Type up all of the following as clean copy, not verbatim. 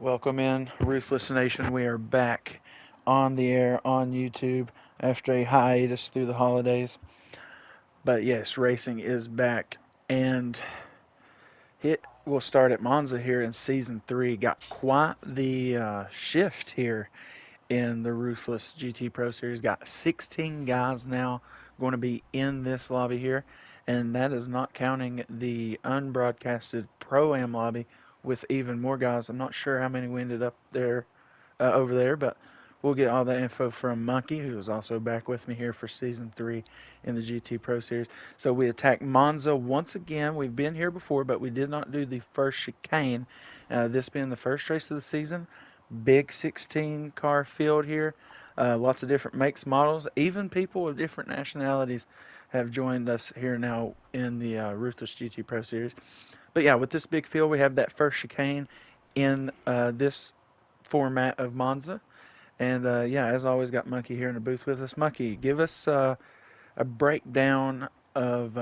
Welcome in, Ruthless Nation. We are back on the air on YouTube after a hiatus through the holidays. But yes, racing is back, and it will start at Monza here in season 3. Got quite the shift here in the Ruthless GT Pro Series. Got 16 guys now going to be in this lobby here, and that is not counting the unbroadcasted Pro-Am lobby with even more guys. I'm not sure how many we ended up there over there, but we'll get all that info from Monkey, who is also back with me here for Season 3 in the GT Pro Series. So we attack Monza once again. We've been here before, but we did not do the first chicane. This being the first race of the season. Big 16 car field here. Lots of different makes, models. Even people of different nationalities have joined us here now in the Ruthless GT Pro Series. But yeah, with this big field, we have that first chicane in this format of Monza. And yeah, as always, got Monkey here in the booth with us. Monkey, give us a breakdown of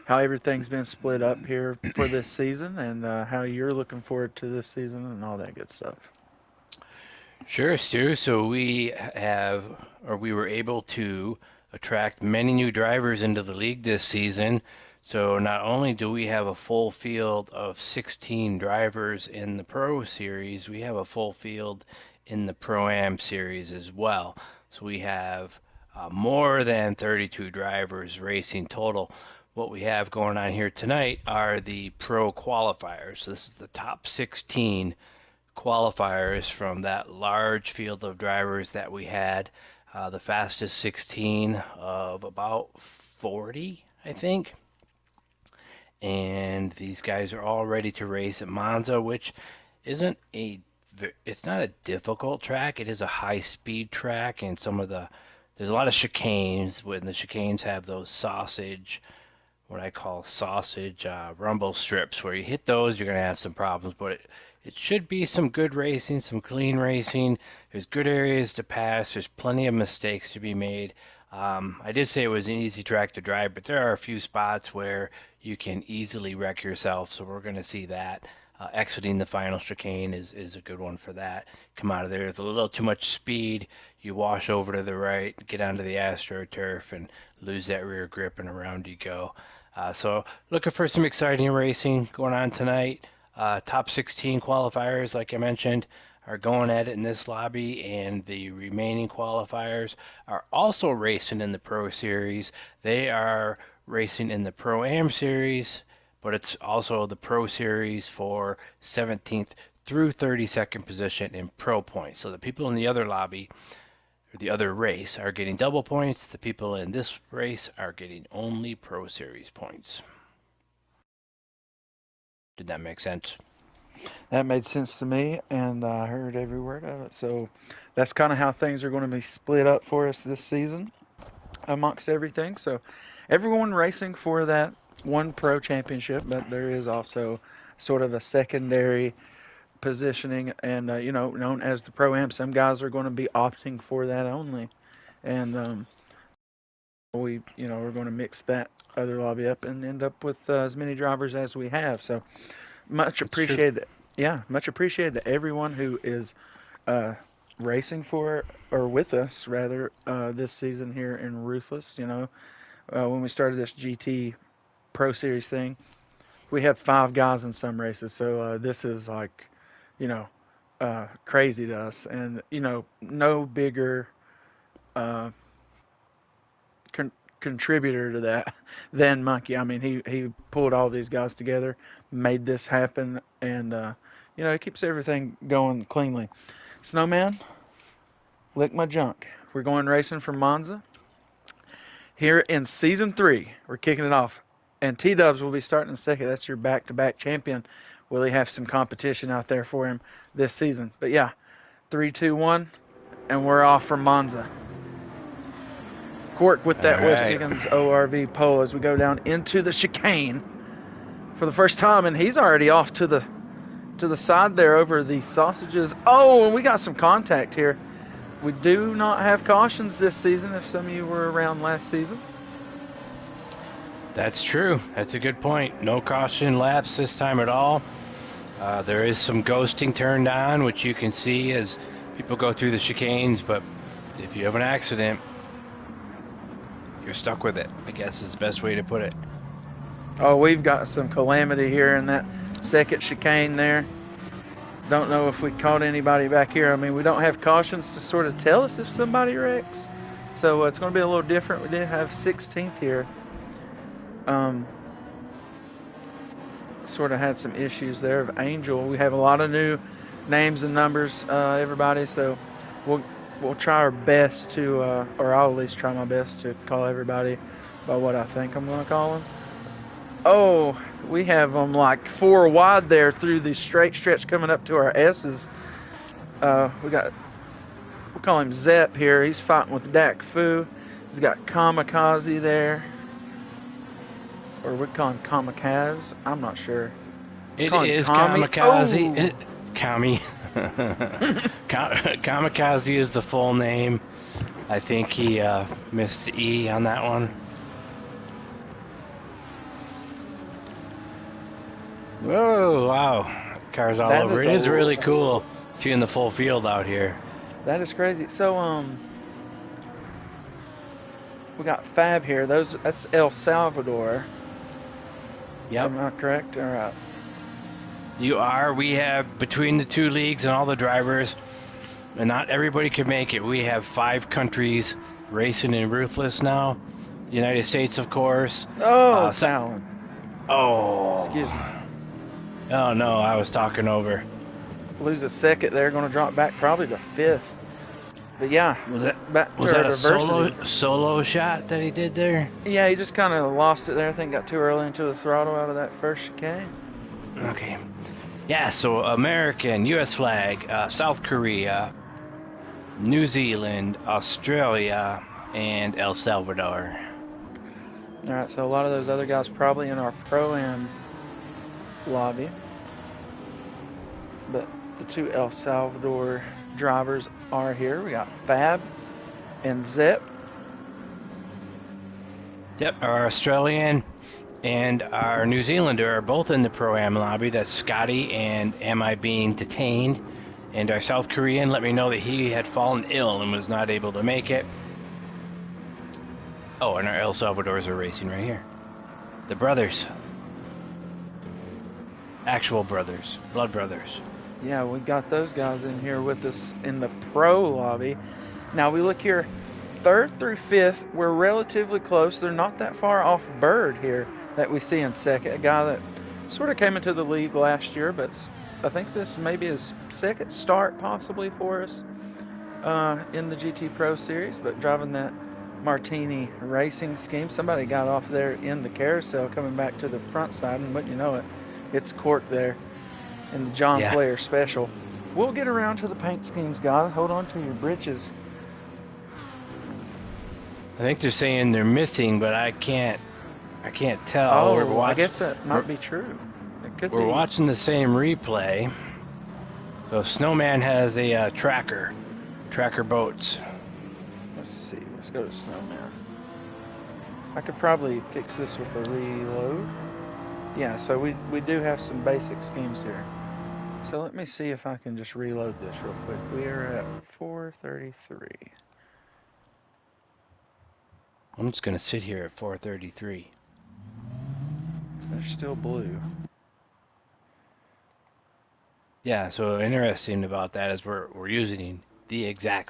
how everything's been split up here for this season and how you're looking forward to this season and all that good stuff. Sure, Stu. So we were able to attract many new drivers into the league this season. So not only do we have a full field of 16 drivers in the Pro Series, we have a full field in the Pro-Am Series as well. So we have more than 32 drivers racing total. What we have going on here tonight are the Pro qualifiers. So this is the top 16 qualifiers from that large field of drivers that we had. The fastest 16 of about 40, I think. And these guys are all ready to race at Monza, which isn't it's not a difficult track. It is a high speed track, and there's a lot of chicanes. When the chicanes have those what I call sausage rumble strips, where you hit those, you're going to have some problems, but it should be some good racing, some clean racing. There's good areas to pass. There's plenty of mistakes to be made. I did say it was an easy track to drive, but there are a few spots where you can easily wreck yourself, so we're going to see that. Exiting the final chicane is a good one for that. Come out of there with a little too much speed. You wash over to the right, get onto the AstroTurf, and lose that rear grip, and around you go. So looking for some exciting racing going on tonight. Top 16 qualifiers, like I mentioned, are going at it in this lobby, and the remaining qualifiers are also racing in the Pro Series. They are racing in the Pro-Am Series, but it's also the Pro Series for 17th through 32nd position in Pro points. So the people in the other lobby, or the other race, are getting double points. The people in this race are getting only Pro Series points. Did that make sense? That made sense to me, and I heard every word of it. So that's kind of how things are going to be split up for us this season amongst everything. So everyone racing for that one pro championship, but there is also sort of a secondary positioning and, known as the Pro-Am. Some guys are going to be opting for that only. And we're going to mix that other lobby up and end up with as many drivers as we have. So much That's true. appreciated. Yeah, much appreciated to everyone who is racing for or with us rather this season here in Ruthless. When we started this GT Pro Series thing, we had 5 guys in some races. So this is like, you know, crazy to us, and no bigger uh, con- contributor to that than Monkey. I mean, he pulled all these guys together, made this happen, and it keeps everything going cleanly. Snowman, lick my junk. We're going racing for Monza here in season 3. We're kicking it off, and T Dubs will be starting in second. That's your back-to-back champion. Will he have some competition out there for him this season? But yeah, 3, 2, 1, and we're off for Monza. Cork with All that West right. Higgins ORV pole as we go down into the chicane for the first time, and he's already off to the side there over the sausages. Oh, and we got some contact here. We do not have cautions this season, if some of you were around last season. That's true. That's a good point. No caution laps this time at all. There is some ghosting turned on, which you can see as people go through the chicanes, but if you have an accident, you're stuck with it, I guess is the best way to put it. Oh, we've got some calamity here in that second chicane there. Don't know if we caught anybody back here. I mean, we don't have cautions to sort of tell us if somebody wrecks. So it's going to be a little different. We did have 16th here. Sort of had some issues there of Angel. We have a lot of new names and numbers, everybody. So we'll try our best to, or I'll at least try my best to call everybody by what I think I'm going to call them. Oh, we have them like 4 wide there through the straight stretch coming up to our S's. We'll call him Zepp here. He's fighting with Dak Fu. He's got Kamikaze there. Or we call him Kamikaze. I'm not sure. It is Kamikaze. Oh. Kami. Kamikaze is the full name. I think he missed the E on that one. Whoa, wow. Cars all over. It is really cool seeing the full field out here. That is crazy. So, we got Fab here. That's El Salvador. Yep. Am I correct? All right. You are. We have, between the two leagues and all the drivers, and not everybody can make it, we have 5 countries racing in Ruthless now. The United States, of course. Oh, Talon. Oh. Excuse me. Oh, no, I was talking over. Lose a second there, going to drop back probably to 5th. But yeah. Was that a solo shot that he did there? Yeah, he just kind of lost it there. I think got too early into the throttle out of that first chicane. Okay. Yeah, so American, U.S. flag, South Korea, New Zealand, Australia, and El Salvador. All right, so a lot of those other guys probably in our Pro-Am lobby. But the 2 El Salvador drivers are here. We got Fab and Zepp. Yep, our Australian and our New Zealander are both in the Pro-Am lobby. That's Scotty and Am I Being Detained? And our South Korean let me know that he had fallen ill and was not able to make it. Oh, and our El Salvadors are racing right here. The brothers. Actual brothers. Blood brothers. Yeah, we got those guys in here with us in the Pro lobby. Now we look here, 3rd through 5th, we're relatively close. They're not that far off Bird here that we see in 2nd, a guy that sort of came into the league last year, but I think this may be his 2nd start possibly for us in the GT Pro Series, but driving that Martini racing scheme. Somebody got off there in the carousel coming back to the front side, and wouldn't you know it, it's corked there in the John Player Special. We'll get around to the paint schemes, guys. Hold on to your britches. I think they're saying they're missing, but I can't tell. Oh, I guess that might be true. It could be. We're watching the same replay. So Snowman has a tracker boats. Let's see. Let's go to Snowman. I could probably fix this with a reload. Yeah, so we do have some basic schemes here. So let me see if I can just reload this real quick. We are at 433. I'm just going to sit here at 433. They're still blue. Yeah, so interesting about that is we're using the exact